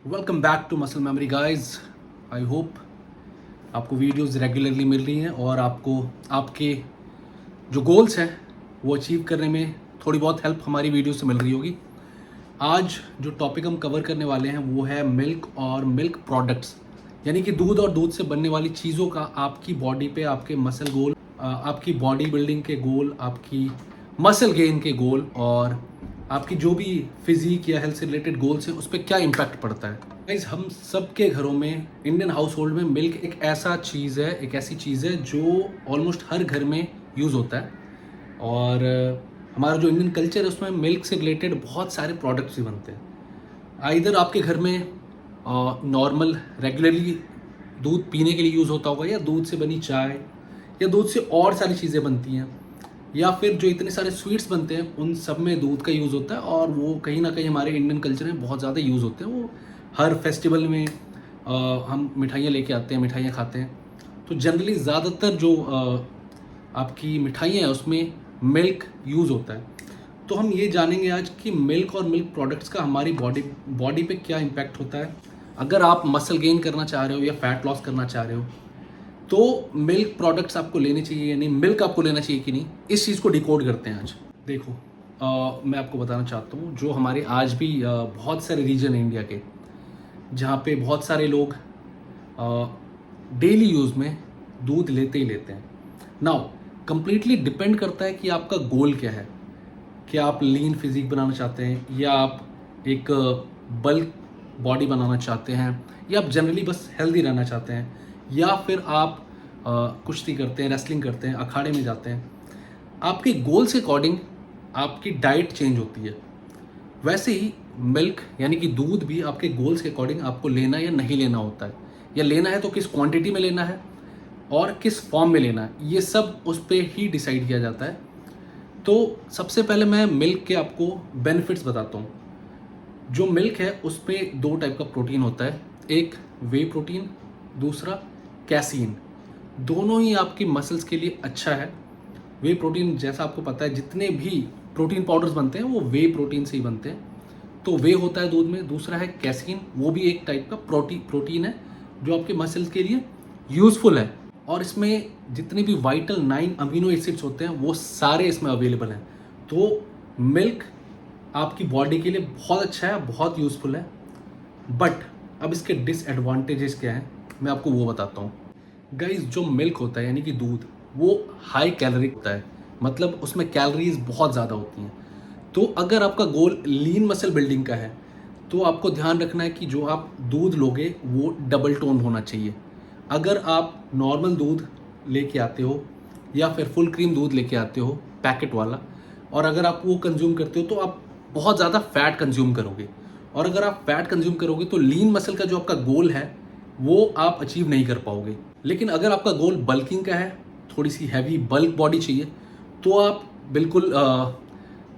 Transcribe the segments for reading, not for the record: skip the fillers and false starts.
Welcome back to muscle memory guys. I hope आपको videos regularly मिल रही हैं और आपको आपके जो गोल्स हैं वो अचीव करने में थोड़ी बहुत हेल्प हमारी वीडियो से मिल रही होगी। आज जो टॉपिक हम कवर करने वाले हैं वो है मिल्क और मिल्क प्रोडक्ट्स, यानी कि दूध और दूध से बनने वाली चीज़ों का आपकी बॉडी पे, आपके मसल गोल, आपकी बॉडी बिल्डिंग के गोल, आपकी मसल गेन के गोल और आपकी जो भी फिजिक या हेल्थ से रिलेटेड गोल्स हैं उस पर क्या इम्पैक्ट पड़ता है। गाइस, हम सबके घरों में, इंडियन हाउस होल्ड में मिल्क एक ऐसा चीज़ है, एक ऐसी चीज़ है जो ऑलमोस्ट हर घर में यूज़ होता है। और हमारा जो इंडियन कल्चर है उसमें मिल्क से रिलेटेड बहुत सारे प्रोडक्ट्स भी बनते हैं। इधर आपके घर में नॉर्मल रेगुलरली दूध पीने के लिए यूज़ होता होगा, या दूध से बनी चाय, या दूध से और सारी चीज़ें बनती हैं, या फिर जो इतने सारे स्वीट्स बनते हैं उन सब में दूध का यूज़ होता है। और वो कहीं ना कहीं हमारे इंडियन कल्चर में बहुत ज़्यादा यूज़ होते हैं। वो हर फेस्टिवल में हम मिठाइयाँ लेके आते हैं, मिठाइयाँ खाते हैं। तो जनरली ज़्यादातर जो आपकी मिठाइयाँ हैं उसमें मिल्क यूज़ होता है। तो हम ये जानेंगे आज कि मिल्क और मिल्क प्रोडक्ट्स का हमारी बॉडी पे क्या इम्पैक्ट होता है। अगर आप मसल गेन करना चाह रहे हो या फैट लॉस करना चाह रहे हो तो मिल्क प्रोडक्ट्स आपको लेने चाहिए या नहीं, मिल्क आपको लेना चाहिए कि नहीं, इस चीज़ को डिकोड करते हैं आज। देखो, मैं आपको बताना चाहता हूँ, जो हमारे आज भी बहुत सारे रीजन हैं इंडिया के जहाँ पे बहुत सारे लोग डेली यूज़ में दूध लेते ही लेते हैं। नाउ कंप्लीटली डिपेंड करता है कि आपका गोल क्या है। क्या आप लीन फिजिक बनाना चाहते हैं, या आप एक बल्क बॉडी बनाना चाहते हैं, या आप जनरली बस हेल्दी रहना चाहते हैं, या फिर आप कुश्ती करते हैं, रेसलिंग करते हैं, अखाड़े में जाते हैं। आपके गोल्स के अकॉर्डिंग आपकी डाइट चेंज होती है। वैसे ही मिल्क यानी कि दूध भी आपके गोल्स के अकॉर्डिंग आपको लेना या नहीं लेना होता है, या लेना है तो किस क्वांटिटी में लेना है और किस फॉर्म में लेना है, ये सब उस पर ही डिसाइड किया जाता है। तो सबसे पहले मैं मिल्क के आपको बेनिफिट्स बताता हूँ। जो मिल्क है उसमें दो टाइप का प्रोटीन होता है, एक वे प्रोटीन, दूसरा कैसीन। दोनों ही आपकी मसल्स के लिए अच्छा है। वे प्रोटीन, जैसा आपको पता है, जितने भी प्रोटीन पाउडर्स बनते हैं वो वे प्रोटीन से ही बनते हैं। तो वे होता है दूध में। दूसरा है कैसीन, वो भी एक टाइप का प्रोटीन है जो आपके मसल्स के लिए यूज़फुल है। और इसमें जितने भी वाइटल 9 अमीनो एसिड्स होते हैं वो सारे इसमें अवेलेबल हैं। तो मिल्क आपकी बॉडी के लिए बहुत अच्छा है, बहुत यूज़फुल है। बट अब इसके डिसएडवांटेजेस क्या हैं मैं आपको वो बताता हूँ। गाइस, जो मिल्क होता है यानी कि दूध, वो हाई कैलोरिक होता है, मतलब उसमें कैलोरीज बहुत ज़्यादा होती हैं। तो अगर आपका गोल लीन मसल बिल्डिंग का है तो आपको ध्यान रखना है कि जो आप दूध लोगे वो डबल टोन होना चाहिए। अगर आप नॉर्मल दूध लेके आते हो या फिर फुल क्रीम दूध लेके आते हो पैकेट वाला, और अगर आप वो कंज्यूम करते हो तो आप बहुत ज़्यादा फैट कंज्यूम करोगे। और अगर आप फैट कंज्यूम करोगे तो लीन मसल का जो आपका गोल है वो आप अचीव नहीं कर पाओगे। लेकिन अगर आपका गोल बल्किंग का है, थोड़ी सी हैवी बल्क बॉडी चाहिए, तो आप बिल्कुल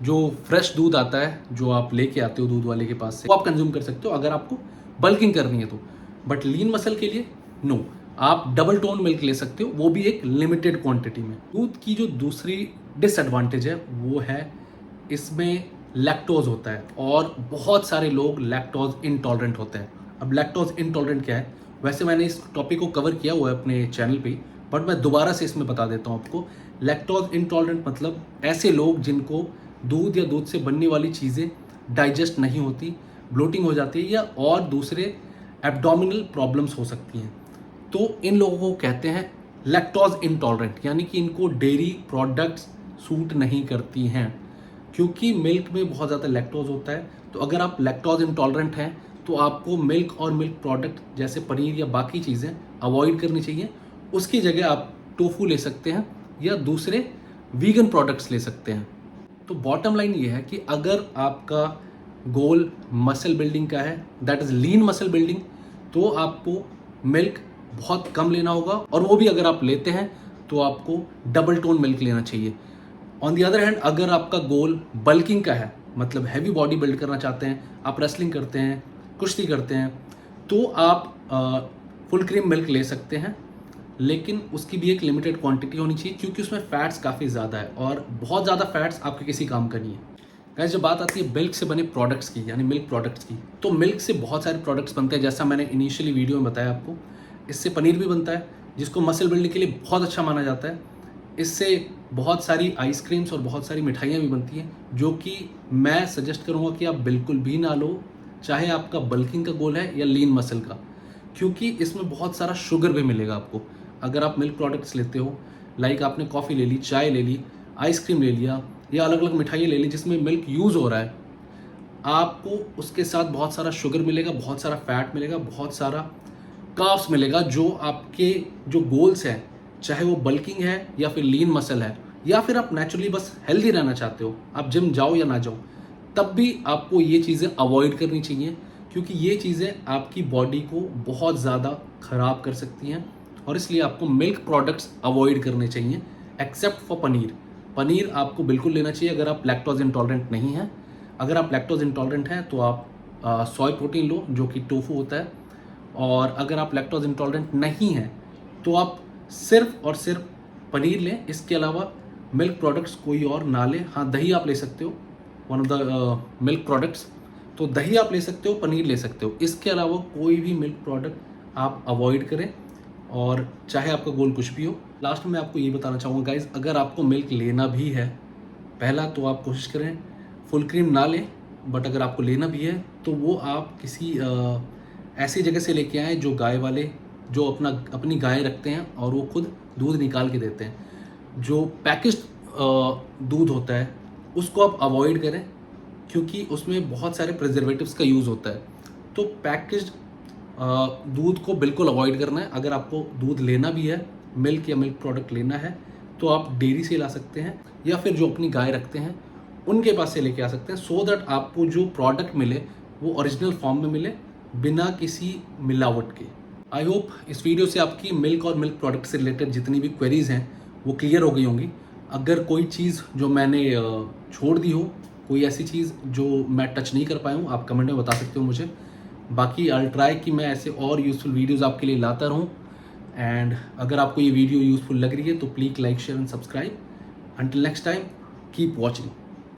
जो फ्रेश दूध आता है जो आप लेके आते हो दूध वाले के पास से, वो आप कंज्यूम कर सकते हो अगर आपको बल्किंग करनी है तो। बट लीन मसल के लिए नो, आप डबल टोन मिल्क ले सकते हो, वो भी एक लिमिटेड क्वांटिटी में। दूध की जो दूसरी डिसएडवांटेज है वो है इसमें लैक्टोज होता है, और बहुत सारे लोग लैक्टोज इंटॉलरेंट होते हैं। अब लैक्टोज इंटॉलरेंट क्या है, वैसे मैंने इस टॉपिक को कवर किया हुआ है अपने चैनल पे, बट मैं दोबारा से इसमें बता देता हूँ आपको। लैक्टोज इंटॉलरेंट मतलब ऐसे लोग जिनको दूध या दूध से बनने वाली चीज़ें डाइजेस्ट नहीं होती, ब्लोटिंग हो जाती है, या और दूसरे एब्डोमिनल प्रॉब्लम्स हो सकती हैं। तो इन लोगों को कहते हैं लैक्टोज इंटॉलरेंट, यानी कि इनको डेयरी प्रोडक्ट्स सूट नहीं करती हैं, क्योंकि मिल्क में बहुत ज़्यादा लैक्टोज होता है। तो अगर आप लैक्टोज इंटॉलरेंट हैं तो आपको मिल्क और मिल्क प्रोडक्ट जैसे पनीर या बाकी चीज़ें अवॉइड करनी चाहिए। उसकी जगह आप टोफू ले सकते हैं या दूसरे वीगन प्रोडक्ट्स ले सकते हैं। तो बॉटम लाइन ये है कि अगर आपका गोल मसल बिल्डिंग का है, that is lean muscle building, तो आपको मिल्क बहुत कम लेना होगा, और वो भी अगर आप लेते हैं तो आपको डबल टोन मिल्क लेना चाहिए। ऑन दी अदर हैंड, अगर आपका गोल बल्किंग का है, मतलब हैवी बॉडी बिल्ड करना चाहते हैं, आप रेसलिंग करते हैं, कुश्ती करते हैं, तो आप फुल क्रीम मिल्क ले सकते हैं। लेकिन उसकी भी एक लिमिटेड क्वांटिटी होनी चाहिए, क्योंकि उसमें फैट्स काफ़ी ज़्यादा है, और बहुत ज़्यादा फैट्स आपके किसी काम का नहीं है। गाइस जब बात आती है मिल्क से बने प्रोडक्ट्स की, यानी मिल्क प्रोडक्ट्स की, तो मिल्क से बहुत सारे प्रोडक्ट्स बनते हैं, जैसा मैंने इनिशियली वीडियो में बताया आपको। इससे पनीर भी बनता है, जिसको मसल बिल्डिंग के लिए बहुत अच्छा माना जाता है। इससे बहुत सारी आइसक्रीम्स और बहुत सारी मिठाइयाँ भी बनती हैं, जो कि मैं सजेस्ट करूँगा कि आप बिल्कुल भी ना लो, चाहे आपका बल्किंग का गोल है या लीन मसल का, क्योंकि इसमें बहुत सारा शुगर भी मिलेगा आपको। अगर आप मिल्क प्रोडक्ट्स लेते हो, लाइक आपने कॉफ़ी ले ली, चाय ले ली, आइसक्रीम ले लिया या अलग अलग मिठाइयाँ ले ली जिसमें मिल्क यूज़ हो रहा है, आपको उसके साथ बहुत सारा शुगर मिलेगा, बहुत सारा फैट मिलेगा, बहुत सारा कार्ब्स मिलेगा, जो आपके जो गोल्स हैं, चाहे वो बल्किंग है या फिर लीन मसल है, या फिर आप नेचुरली बस हेल्दी रहना चाहते हो, आप जिम जाओ या ना जाओ, तब भी आपको ये चीज़ें अवॉइड करनी चाहिए, क्योंकि ये चीज़ें आपकी बॉडी को बहुत ज़्यादा ख़राब कर सकती हैं। और इसलिए आपको मिल्क प्रोडक्ट्स अवॉइड करने चाहिए, एक्सेप्ट फॉर पनीर। पनीर आपको बिल्कुल लेना चाहिए अगर आप लैक्टोज इंटॉलरेंट नहीं हैं। अगर आप लैक्टोज इंटॉलरेंट हैं तो आप सोय प्रोटीन लो, जो कि टोफू होता है। और अगर आप लैक्टोज इंटॉलरेंट नहीं हैं तो आप सिर्फ और सिर्फ पनीर लें, इसके अलावा मिल्क प्रोडक्ट्स कोई और ना लें। हाँ, दही आप ले सकते हो, one of the milk products, तो दही आप ले सकते हो, पनीर ले सकते हो। इसके अलावा कोई भी मिल्क प्रोडक्ट आप अवॉइड करें, और चाहे आपका गोल कुछ भी हो। लास्ट में मैं आपको ये बताना चाहूँगा गाइज, अगर आपको मिल्क लेना भी है, पहला तो आप कोशिश करें फुल क्रीम ना लें, बट अगर आपको लेना भी है तो वो आप किसी ऐसी जगह से लेके आएँ जो गाय वाले, जो अपनी गाय रखते हैं और वो खुद दूध निकाल के देते हैं। जो पैकेज्ड दूध होता है उसको आप अवॉइड करें, क्योंकि उसमें बहुत सारे प्रिजर्वेटिव्स का यूज़ होता है। तो पैकेज्ड दूध को बिल्कुल अवॉइड करना है। अगर आपको दूध लेना भी है, मिल्क या मिल्क प्रोडक्ट लेना है, तो आप डेयरी से ला सकते हैं या फिर जो अपनी गाय रखते हैं उनके पास से लेके आ सकते हैं, सो दैट आपको जो प्रोडक्ट मिले वो ओरिजिनल फॉर्म में मिले, बिना किसी मिलावट के। आई होप इस वीडियो से आपकी मिल्क और मिल्क प्रोडक्ट से रिलेटेड जितनी भी क्वेरीज हैं वो क्लियर हो गई होंगी। अगर कोई चीज़ जो मैंने छोड़ दी हो, कोई ऐसी चीज़ जो मैं टच नहीं कर पाया हूँ, आप कमेंट में बता सकते हो मुझे। बाकी आई ट्राई कि मैं ऐसे और यूज़फुल वीडियोस आपके लिए लाता रहूँ। एंड अगर आपको ये वीडियो यूज़फुल लग रही है तो please like, share and subscribe. Until next time, keep watching.